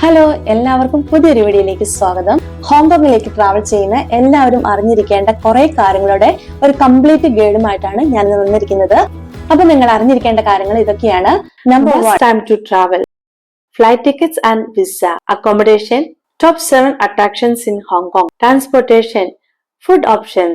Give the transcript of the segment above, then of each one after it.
Hello, എല്ലാവർക്കും പുതിയൊരു വീഡിയോയിലേക്ക് സ്വാഗതം. ഹോങ്കോങ്ങിലേക്ക് ട്രാവൽ ചെയ്യുന്ന എല്ലാവരും അറിഞ്ഞിരിക്കേണ്ട കുറെ കാര്യങ്ങളുടെ ഒരു കംപ്ലീറ്റ് ഗൈഡുമായിട്ടാണ് ഞാൻ വന്നിരിക്കുന്നത്. അപ്പൊ നിങ്ങൾ അറിഞ്ഞിരിക്കേണ്ട കാര്യങ്ങൾ ഇതൊക്കെയാണ്. Number 1, time to travel, flight tickets and visa, accommodation, top 7 attractions in Hong Kong, transportation, food option.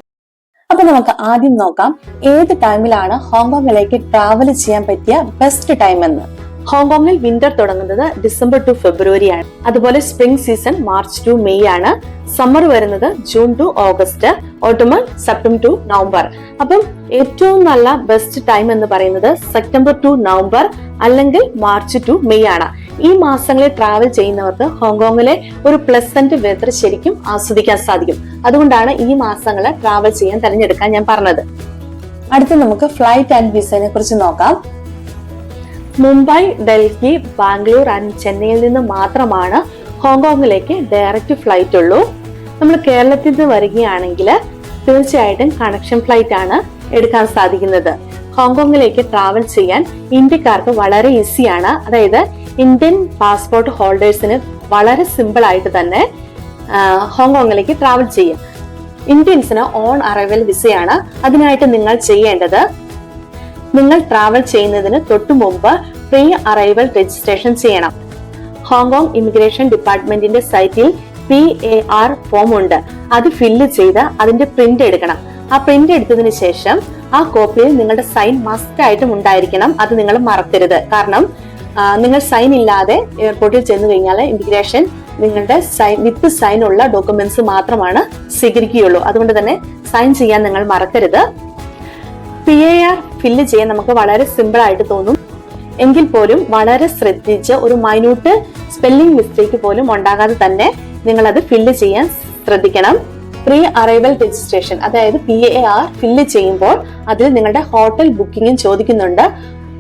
അപ്പൊ നമുക്ക് ആദ്യം നോക്കാം ഏത് ടൈമിലാണ് ഹോങ്കോങ്ങിലേക്ക് ട്രാവൽ ചെയ്യാൻ പറ്റിയ ബെസ്റ്റ് ടൈം എന്ന്. ഹോങ്കോങ്ങിൽ വിന്റർ തുടങ്ങുന്നത് ഡിസംബർ ടു ഫെബ്രുവരി ആണ്. അതുപോലെ spring season March to May ആണ്. സമ്മർ വരുന്നത് June to August, autumn September to November. അപ്പം ഏറ്റവും നല്ല ബെസ്റ്റ് ടൈം എന്ന് പറയുന്നത് സെപ്റ്റംബർ ടു നവംബർ അല്ലെങ്കിൽ മാർച്ച് ടു മെയ് ആണ്. ഈ മാസങ്ങളിൽ ട്രാവൽ ചെയ്യുന്നവർക്ക് ഹോങ്കോങ്ങിലെ ഒരു പ്ലസന്റ് വെതർ ശരിക്കും ആസ്വദിക്കാൻ സാധിക്കും. അതുകൊണ്ടാണ് ഈ മാസങ്ങളെ ട്രാവൽ ചെയ്യാൻ തിരഞ്ഞെടുക്കാൻ ഞാൻ പറഞ്ഞത്. അടുത്ത് നമുക്ക് ഫ്ലൈറ്റ് ആൻഡ് വിസയെ കുറിച്ച് നോക്കാം. മുംബൈ, ഡൽഹി, ബാംഗ്ലൂർ ആൻഡ് ചെന്നൈയിൽ നിന്ന് മാത്രമാണ് ഹോങ്കോങ്ങിലേക്ക് ഡയറക്റ്റ് ഫ്ലൈറ്റ് ഉള്ളൂ. നമ്മൾ കേരളത്തിൽ നിന്ന് വരികയാണെങ്കിൽ തീർച്ചയായിട്ടും കണക്ഷൻ ഫ്ലൈറ്റ് ആണ് എടുക്കാൻ സാധിക്കുന്നത്. ഹോങ്കോങ്ങിലേക്ക് ട്രാവൽ ചെയ്യാൻ ഇന്ത്യക്കാർക്ക് വളരെ ഈസിയാണ്. അതായത് ഇന്ത്യൻ പാസ്പോർട്ട് ഹോൾഡേഴ്സിന് വളരെ സിമ്പിൾ ആയിട്ട് തന്നെ ഹോങ്കോങ്ങിലേക്ക് ട്രാവൽ ചെയ്യാം. ഇന്ത്യൻസിന് ഓൺ അറൈവൽ വിസയാണ്. അതിനായിട്ട് നിങ്ങൾ ചെയ്യേണ്ടത്, നിങ്ങൾ ട്രാവൽ ചെയ്യുന്നതിന് തൊട്ടു മുമ്പ് പ്രീ അറൈവൽ രജിസ്ട്രേഷൻ ചെയ്യണം. ഹോങ്കോങ് ഇമിഗ്രേഷൻ ഡിപ്പാർട്ട്മെന്റിന്റെ സൈറ്റിൽ PAR ഫോം ഉണ്ട്. അത് ഫില്ല് ചെയ്ത് അതിന്റെ പ്രിന്റ് എടുക്കണം. ആ പ്രിന്റ് എടുത്തതിന് ശേഷം ആ കോപ്പിയിൽ നിങ്ങളുടെ സൈൻ മസ്റ്റ് ആയിട്ടും ഉണ്ടായിരിക്കണം. അത് നിങ്ങൾ മറക്കരുത്. കാരണം നിങ്ങൾ സൈൻ ഇല്ലാതെ എയർപോർട്ടിൽ ചെന്ന് കഴിഞ്ഞാൽ ഇമിഗ്രേഷൻ നിങ്ങളുടെ സൈൻ വിത്ത് സൈൻ ഉള്ള ഡോക്യുമെന്റ്സ് മാത്രമാണ് സ്വീകരിക്കുകയുള്ളൂ. അതുകൊണ്ട് തന്നെ സൈൻ ചെയ്യാൻ നിങ്ങൾ മറക്കരുത്. PAR ഫില്ല് ചെയ്യാൻ നമുക്ക് വളരെ സിമ്പിൾ ആയിട്ട് തോന്നും. എങ്കിൽ പോലും വളരെ ശ്രദ്ധിച്ച് ഒരു മൈന്യൂട്ട് സ്പെല്ലിംഗ് മിസ്റ്റേക്ക് പോലും ഉണ്ടാകാതെ തന്നെ നിങ്ങൾ അത് ഫില്ല് ചെയ്യാൻ ശ്രദ്ധിക്കണം. പ്രീ അറൈവൽ രജിസ്ട്രേഷൻ, അതായത് PAR ഫില്ല് ചെയ്യുമ്പോൾ അതിൽ നിങ്ങളുടെ ഹോട്ടൽ ബുക്കിംഗും ചോദിക്കുന്നുണ്ട്.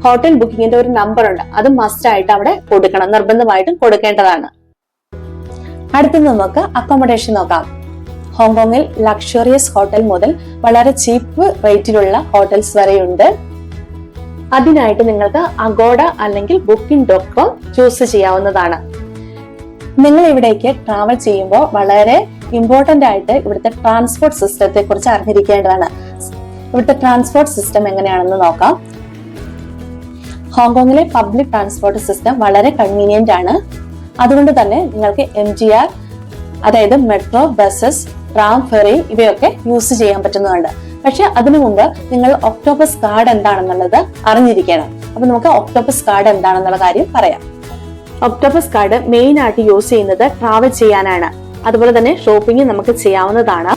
ഹോട്ടൽ ബുക്കിങ്ങിന്റെ ഒരു നമ്പർ ഉണ്ട്, അത് മസ്റ്റ് ആയിട്ട് അവിടെ കൊടുക്കണം, നിർബന്ധമായിട്ടും കൊടുക്കേണ്ടതാണ്. അടുത്തത് നമുക്ക് അക്കോമഡേഷൻ നോക്കാം. ഹോങ്കോങ്ങിൽ ലക്ഷറിയസ് ഹോട്ടൽ മുതൽ വളരെ ചീപ്പ് റേറ്റിലുള്ള ഹോട്ടൽസ് വരെയുണ്ട്. അതിനായിട്ട് നിങ്ങൾക്ക് അഗോഡ അല്ലെങ്കിൽ booking.com ചൂസ് ചെയ്യാവുന്നതാണ്. നിങ്ങൾ ഇവിടേക്ക് ട്രാവൽ ചെയ്യുമ്പോൾ വളരെ ഇമ്പോർട്ടന്റ് ആയിട്ട് ഇവിടുത്തെ ട്രാൻസ്പോർട്ട് സിസ്റ്റത്തെ കുറിച്ച് അറിഞ്ഞിരിക്കേണ്ടതാണ്. ഇവിടുത്തെ ട്രാൻസ്പോർട്ട് സിസ്റ്റം എങ്ങനെയാണെന്ന് നോക്കാം. ഹോങ്കോങ്ങിലെ പബ്ലിക് ട്രാൻസ്പോർട്ട് സിസ്റ്റം വളരെ കൺവീനിയന്റ് ആണ്. അതുകൊണ്ട് തന്നെ നിങ്ങൾക്ക് MTR, അതായത് മെട്രോ, ബസ്സസ്, ട്രാം, ഫെറി ഇവയൊക്കെ യൂസ് ചെയ്യാൻ പറ്റുന്നതുണ്ട്. പക്ഷെ അതിനു മുമ്പ് നിങ്ങൾ ഒക്ടോപസ് കാർഡ് എന്താണെന്നുള്ളത് അറിഞ്ഞിരിക്കണം. അപ്പൊ നമുക്ക് ഒക്ടോപസ് കാർഡ് എന്താണെന്നുള്ള കാര്യം പറയാം. ഒക്ടോപസ് കാർഡ് മെയിൻ ആയിട്ട് യൂസ് ചെയ്യുന്നത് ട്രാവൽ ചെയ്യാനാണ്. അതുപോലെ തന്നെ ഷോപ്പിംഗ് നമുക്ക് ചെയ്യാവുന്നതാണ്.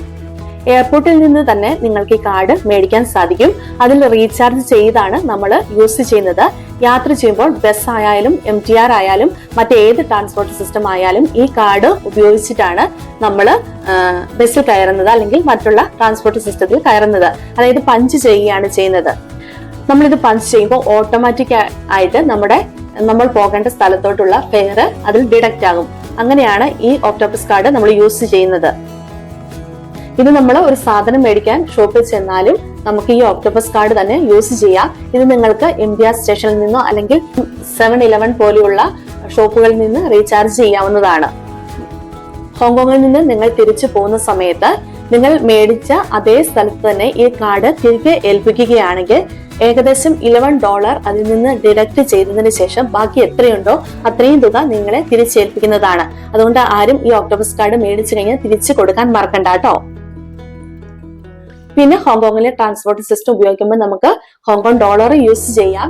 എയർപോർട്ടിൽ നിന്ന് തന്നെ നിങ്ങൾക്ക് ഈ കാർഡ് മേടിക്കാൻ സാധിക്കും. അതിൽ റീചാർജ് ചെയ്താണ് നമ്മൾ യൂസ് ചെയ്യുന്നത്. യാത്ര ചെയ്യുമ്പോൾ ബസ് ആയാലും MTR ആയാലും മറ്റേത് ട്രാൻസ്പോർട്ട് സിസ്റ്റം ആയാലും ഈ കാർഡ് ഉപയോഗിച്ചിട്ടാണ് നമ്മൾ ബസ്സിൽ കയറുന്നത് അല്ലെങ്കിൽ മറ്റുള്ള ട്രാൻസ്പോർട്ട് സിസ്റ്റത്തിൽ കയറുന്നത്. അതായത് പഞ്ച് ചെയ്യുകയാണ് ചെയ്യുന്നത്. നമ്മളിത് പഞ്ച് ചെയ്യുമ്പോൾ ഓട്ടോമാറ്റിക് ആയിട്ട് നമ്മൾ പോകേണ്ട സ്ഥലത്തോട്ടുള്ള ഫെയർ അതിൽ ഡിഡക്റ്റ് ആകും. അങ്ങനെയാണ് ഈ ഒക്ടോപസ് കാർഡ് നമ്മൾ യൂസ് ചെയ്യുന്നത്. ഇത് നമ്മൾ ഒരു സാധനം മേടിക്കാൻ ഷോപ്പിൽ ചെന്നാലും നമുക്ക് ഈ ഒക്ടോപസ് കാർഡ് തന്നെ യൂസ് ചെയ്യാം. ഇത് നിങ്ങൾക്ക് MTR സ്റ്റേഷനിൽ നിന്നോ അല്ലെങ്കിൽ 7-Eleven പോലെയുള്ള ഷോപ്പുകളിൽ നിന്ന് റീചാർജ് ചെയ്യാവുന്നതാണ്. ഹോങ്കോങ്ങിൽ നിന്ന് നിങ്ങൾ തിരിച്ചു പോകുന്ന സമയത്ത് നിങ്ങൾ മേടിച്ച അതേ സ്ഥലത്ത് തന്നെ ഈ കാർഡ് തിരികെ ഏൽപ്പിക്കുകയാണെങ്കിൽ ഏകദേശം $11 അതിൽ നിന്ന് ഡിഡക്ട് ചെയ്തതിനു ശേഷം ബാക്കി എത്രയുണ്ടോ അത്രയും തുക നിങ്ങളെ തിരിച്ചേൽപ്പിക്കുന്നതാണ്. അതുകൊണ്ട് ആരും ഈ ഒക്ടോപസ് കാർഡ് മേടിച്ചു കഴിഞ്ഞാൽ തിരിച്ചു കൊടുക്കാൻ മറക്കണ്ട കേട്ടോ. പിന്നെ ഹോങ്കോങ്ങിലെ ട്രാൻസ്പോർട്ട് സിസ്റ്റം ഉപയോഗിക്കുമ്പോൾ നമുക്ക് ഹോങ്കോങ് ഡോളർ യൂസ് ചെയ്യാം.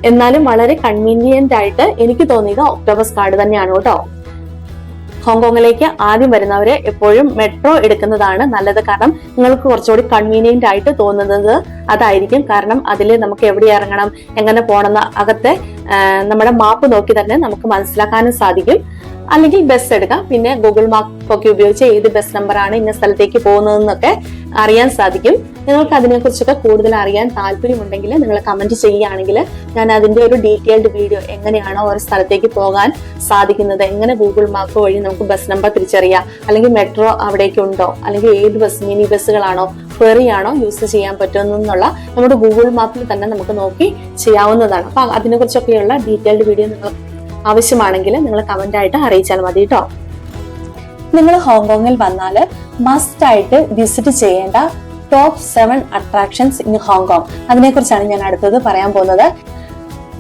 എന്നാലും വളരെ കൺവീനിയന്റ് ആയിട്ട് എനിക്ക് തോന്നിയത് ഒക്ടോപസ് കാർഡ് തന്നെയാണ് കേട്ടോ. ഹോങ്കോങ്ങിലേക്ക് ആദ്യം വരുന്നവരെ എപ്പോഴും മെട്രോ എടുക്കുന്നതാണ് നല്ലത്. കാരണം നിങ്ങൾക്ക് കുറച്ചുകൂടി കൺവീനിയന്റ് ആയിട്ട് തോന്നുന്നത് അതായിരിക്കും. കാരണം അതിൽ നമുക്ക് എവിടെ ഇറങ്ങണം, എങ്ങനെ പോകണമെന്ന് അകത്തെ നമ്മുടെ മാപ്പ് നോക്കി തന്നെ നമുക്ക് മനസ്സിലാക്കാനും സാധിക്കും. അല്ലെങ്കിൽ ബസ് എടുക്കാം. പിന്നെ ഗൂഗിൾ മാപ്പ് ഒക്കെ ഉപയോഗിച്ച് ഏത് ബസ് നമ്പറാണ് ഇന്ന സ്ഥലത്തേക്ക് പോകുന്നതെന്നൊക്കെ അറിയാൻ സാധിക്കും. നിങ്ങൾക്ക് അതിനെക്കുറിച്ചൊക്കെ കൂടുതൽ അറിയാൻ താല്പര്യമുണ്ടെങ്കിൽ നിങ്ങൾ കമന്റ് ചെയ്യുകയാണെങ്കിൽ ഞാൻ അതിന്റെ ഒരു ഡീറ്റെയിൽഡ് വീഡിയോ, എങ്ങനെയാണോ ഒരു സ്ഥലത്തേക്ക് പോകാൻ സാധിക്കുന്നത്, എങ്ങനെ ഗൂഗിൾ മാപ്പ് വഴി നമുക്ക് ബസ് നമ്പർ തിരിച്ചറിയാം, അല്ലെങ്കിൽ മെട്രോ അവിടേക്ക് ഉണ്ടോ, അല്ലെങ്കിൽ ഏത് ബസ്, മിനി ബസ്സുകളാണോ ഫെറി ആണോ യൂസ് ചെയ്യാൻ പറ്റുമെന്നുള്ള നമ്മുടെ ഗൂഗിൾ മാപ്പിൽ തന്നെ നമുക്ക് നോക്കി ചെയ്യാവുന്നതാണ്. അപ്പൊ അതിനെക്കുറിച്ചൊക്കെയുള്ള ഡീറ്റെയിൽഡ് വീഡിയോ നിങ്ങൾ ആവശ്യമാണെങ്കിൽ നിങ്ങൾ കമന്റ് ആയിട്ട് അറിയിച്ചാൽ മതി കേട്ടോ. നിങ്ങൾ ഹോങ്കോങ്ങിൽ വന്നാൽ മസ്റ്റ് ആയിട്ട് വിസിറ്റ് ചെയ്യേണ്ട ടോപ്പ് 7 അട്രാക്ഷൻസ് ഇൻ ഹോങ്കോങ്, അതിനെക്കുറിച്ചാണ് ഞാൻ അടുത്തത് പറയാൻ പോകുന്നത്.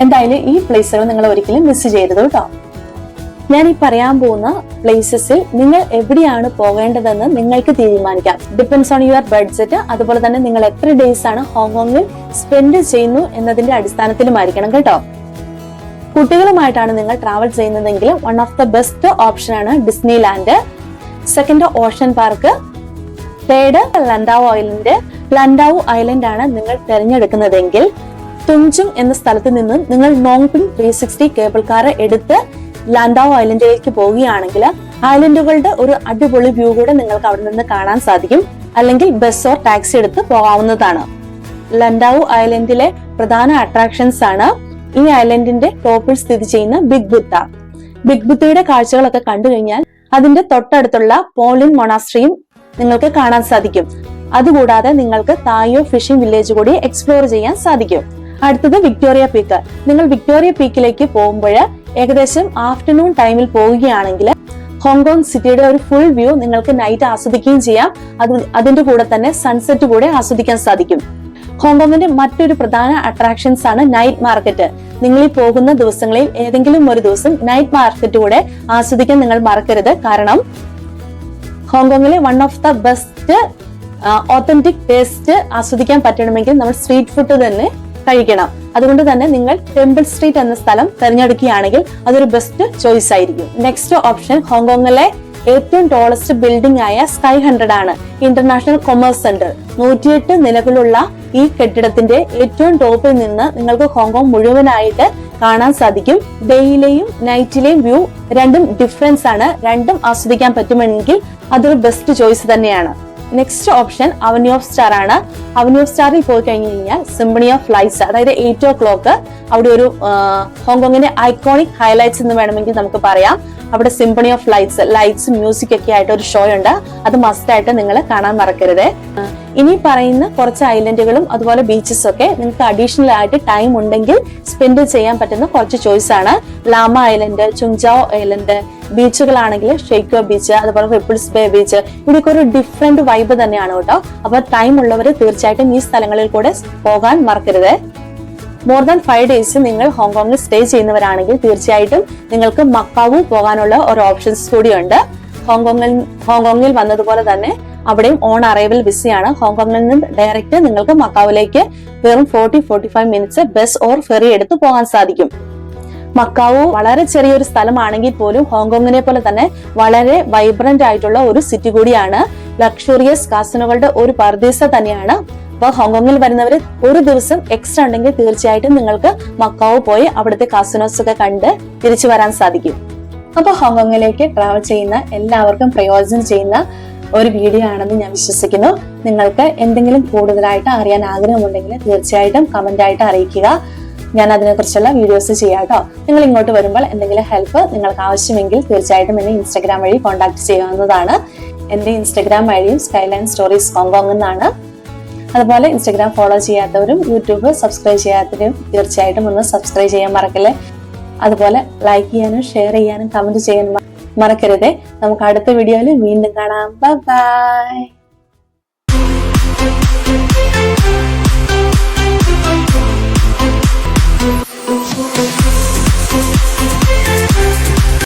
എന്തായാലും ഈ പ്ലേസുകൾ നിങ്ങൾ ഒരിക്കലും മിസ് ചെയ്യരുത് കേട്ടോ. ഞാൻ ഈ പറയാൻ പോകുന്ന പ്ലേസസിൽ നിങ്ങൾ എവിടെയാണ് പോകേണ്ടതെന്ന് നിങ്ങൾക്ക് തീരുമാനിക്കാം. Depends on your budget. അതുപോലെ തന്നെ നിങ്ങൾ എത്ര ഡേയ്സ് ആണ് ഹോങ്കോങ്ങിൽ സ്പെൻഡ് ചെയ്യുന്നു എന്നതിന്റെ അടിസ്ഥാനത്തിലുമായിരിക്കണം കേട്ടോ. കുട്ടികളുമായിട്ടാണ് നിങ്ങൾ ട്രാവൽ ചെയ്യുന്നതെങ്കിൽ one of the best option ആണ് Disneyland. Second ocean park. Third Lantau island ആണ് നിങ്ങൾ തിരഞ്ഞെടുക്കുന്നതെങ്കിൽ തുഞ്ചുങ് എന്ന സ്ഥലത്ത് നിന്നും നിങ്ങൾ നോങ്പിങ് 360 കേബിൾ കാർ എടുത്ത് ലൻഡാവു ഐലൻഡിലേക്ക് പോവുകയാണെങ്കിൽ ഐലൻഡുകളുടെ ഒരു അടിപൊളി വ്യൂ കൂടെ നിങ്ങൾക്ക് അവിടെ നിന്ന് കാണാൻ സാധിക്കും. അല്ലെങ്കിൽ ബസ് ഓർ ടാക്സി എടുത്ത് പോകാവുന്നതാണ്. ലൻഡാവു ഐലൻഡിലെ പ്രധാന അട്രാക്ഷൻസ് ആണ് ഈ ഐലൻഡിന്റെ ടോപ്പിൽ സ്ഥിതി ചെയ്യുന്ന ബിഗ് ബുദ്ധ. ബിഗ് ബുദ്ധയുടെ കാഴ്ചകളൊക്കെ കണ്ടു കഴിഞ്ഞാൽ അതിന്റെ തൊട്ടടുത്തുള്ള പോളിൻ മൊണാസ്ട്രിയും നിങ്ങൾക്ക് കാണാൻ സാധിക്കും. അതുകൂടാതെ നിങ്ങൾക്ക് തായോ ഫിഷിംഗ് വില്ലേജ് കൂടി എക്സ്പ്ലോർ ചെയ്യാൻ സാധിക്കും. അടുത്തത് വിക്ടോറിയ പീക്ക്. നിങ്ങൾ വിക്ടോറിയ പീക്കിലേക്ക് പോകുമ്പോൾ ഏകദേശം ആഫ്റ്റർനൂൺ ടൈമിൽ പോവുകയാണെങ്കിൽ ഹോങ്കോങ് സിറ്റിയുടെ ഒരു ഫുൾ വ്യൂ നിങ്ങൾക്ക് നൈറ്റ് ആസ്വദിക്കുകയും ചെയ്യാം. അതിന്റെ കൂടെ തന്നെ സൺസെറ്റ് കൂടെ ആസ്വദിക്കാൻ സാധിക്കും. ഹോങ്കോങ്ങിന്റെ മറ്റൊരു പ്രധാന അട്രാക്ഷൻസ് ആണ് നൈറ്റ് മാർക്കറ്റ്. നിങ്ങൾ ഈ പോകുന്ന ദിവസങ്ങളിൽ ഏതെങ്കിലും ഒരു ദിവസം നൈറ്റ് മാർക്കറ്റ് കൂടെ ആസ്വദിക്കാൻ നിങ്ങൾ മറക്കരുത്. കാരണം ഹോങ്കോങ്ങിലെ one of the best authentic taste ആസ്വദിക്കാൻ പറ്റണമെങ്കിൽ നമ്മൾ സ്ട്രീറ്റ് ഫുഡ് തന്നെ കഴിക്കണം. അതുകൊണ്ട് തന്നെ നിങ്ങൾ ടെമ്പിൾ സ്ട്രീറ്റ് എന്ന സ്ഥലം തിരഞ്ഞെടുക്കുകയാണെങ്കിൽ അതൊരു ബെസ്റ്റ് ചോയ്സ് ആയിരിക്കും. നെക്സ്റ്റ് ഓപ്ഷൻ ഹോങ്കോങ്ങിലെ ഏറ്റവും ടോളസ്റ്റ് ബിൽഡിംഗ് ആയ സ്കൈ 100 ആണ്. International commerce centre. 108 നിലകളുള്ള ഈ കെട്ടിടത്തിന്റെ ഏറ്റവും ടോപ്പിൽ നിന്ന് നിങ്ങൾക്ക് ഹോങ്കോങ് മുഴുവനായിട്ട് കാണാൻ സാധിക്കും. ഡേയിലെയും നൈറ്റിലെയും വ്യൂ രണ്ടും ഡിഫറൻസ് ആണ്. രണ്ടും ആസ്വദിക്കാൻ പറ്റുമെങ്കിൽ അതൊരു ബെസ്റ്റ് ചോയ്സ് തന്നെയാണ്. Next option avenue of star ആണ്. അവന്യൂ ഓഫ് സ്റ്റാറിൽ പോയി കഴിഞ്ഞു കഴിഞ്ഞാൽ സിംഫണി ഓഫ് ലൈറ്റ്സ്, അതായത് 8 o'clock അവിടെ ഒരു ഹോങ്കോങ്ങിന്റെ ഐക്കോണിക് ഹൈലൈറ്റ്സ് എന്ന് വേണമെങ്കിൽ നമുക്ക് പറയാം. അവിടെ സിംഫണി ഓഫ് ലൈറ്റ്സ് മ്യൂസിക് ഒക്കെ ആയിട്ട് ഒരു ഷോ ഉണ്ട്. അത് മസ്റ്റ് ആയിട്ട് നിങ്ങൾ കാണാൻ മറക്കരുത്. ഇനി പറയുന്ന കുറച്ച് ഐലൻഡുകളും അതുപോലെ ബീച്ചസ് ഒക്കെ നിങ്ങൾക്ക് അഡീഷണൽ ആയിട്ട് ടൈം ഉണ്ടെങ്കിൽ സ്പെൻഡ് ചെയ്യാൻ പറ്റുന്ന കുറച്ച് ചോയ്സ് ആണ്. ലാമ ഐലൻഡ്, ചുങ്ജാവോ ഐലൻഡ്. ബീച്ചുകളാണെങ്കിൽ ഷെയ്ക്കോ ബീച്ച്, അതുപോലെ റിപ്പിൾസ് ബേ ബീച്ച്. ഇവിടേക്ക് ഒരു ഡിഫറെന്റ് വൈബ് തന്നെയാണ് കേട്ടോ. അപ്പൊ ടൈം ഉള്ളവർ തീർച്ചയായിട്ടും ഈ സ്ഥലങ്ങളിൽ കൂടെ പോകാൻ മറക്കരുത്. മോർ ദാൻ 5 days നിങ്ങൾ ഹോങ്കോങ്ങിൽ സ്റ്റേ ചെയ്യുന്നവരാണെങ്കിൽ തീർച്ചയായിട്ടും നിങ്ങൾക്ക് മക്കാവു പോകാനുള്ള ഒരു ഓപ്ഷൻസ് കൂടിയുണ്ട്. ഹോങ്കോങ്ങിൽ വന്നതുപോലെ തന്നെ അവിടെയും ഓൺ അറൈവൽ വിസയാണ്. ഹോങ്കോങ്ങിൽ നിന്ന് ഡയറക്റ്റ് നിങ്ങൾക്ക് മക്കാവിലേക്ക് വെറും 40-45 മിനിറ്റ്സ് ബസ് ഓർ ഫെറി എടുത്ത് പോകാൻ സാധിക്കും. മക്കാവു വളരെ ചെറിയൊരു സ്ഥലമാണെങ്കിൽ പോലും ഹോങ്കോങ്ങിനെ പോലെ തന്നെ വളരെ വൈബ്രന്റ് ആയിട്ടുള്ള ഒരു സിറ്റി കൂടിയാണ്. ലക്ഷറിയസ് കാസിനോകളുടെ ഒരു പർദീസ തന്നെയാണ്. അപ്പൊ ഹോങ്കോങ്ങിൽ വരുന്നവര് ഒരു ദിവസം എക്സ്ട്രാ ഉണ്ടെങ്കിൽ തീർച്ചയായിട്ടും നിങ്ങൾക്ക് മക്കാവു പോയി അവിടുത്തെ കാസിനോസ് ഒക്കെ കണ്ട് തിരിച്ചു വരാൻ സാധിക്കും. അപ്പൊ ഹോങ്കോങ്ങിലേക്ക് ട്രാവൽ ചെയ്യുന്ന എല്ലാവർക്കും പ്രയോജനം ചെയ്യുന്ന ഒരു വീഡിയോ ആണെന്ന് ഞാൻ വിശ്വസിക്കുന്നു. നിങ്ങൾക്ക് എന്തെങ്കിലും കൂടുതലായിട്ട് അറിയാൻ ആഗ്രഹമുണ്ടെങ്കിൽ തീർച്ചയായിട്ടും കമന്റ് ആയിട്ട് അറിയിക്കുക. ഞാൻ അതിനെക്കുറിച്ചുള്ള വീഡിയോസ് ചെയ്യാം കേട്ടോ. നിങ്ങൾ ഇങ്ങോട്ട് വരുമ്പോൾ എന്തെങ്കിലും ഹെൽപ്പ് നിങ്ങൾക്ക് ആവശ്യമെങ്കിൽ തീർച്ചയായിട്ടും എന്നെ ഇൻസ്റ്റാഗ്രാം വഴി കോൺടാക്ട് ചെയ്യാവുന്നതാണ്. എന്റെ ഇൻസ്റ്റാഗ്രാം വഴിയും സ്കൈലൈൻ സ്റ്റോറീസ് ഹോങ്കോങ് എന്നാണ്. അതുപോലെ ഇൻസ്റ്റാഗ്രാം ഫോളോ ചെയ്യാത്തവരും യൂട്യൂബ് സബ്സ്ക്രൈബ് ചെയ്യാത്തവരും തീർച്ചയായിട്ടും ഒന്ന് സബ്സ്ക്രൈബ് ചെയ്യാൻ മറക്കല്ലേ. അതുപോലെ ലൈക്ക് ചെയ്യാനും ഷെയർ ചെയ്യാനും കമന്റ് ചെയ്യാനും മറക്കരുതേ. നമുക്ക് അടുത്ത വീഡിയോയിൽ വീണ്ടും കാണാം. ബൈ.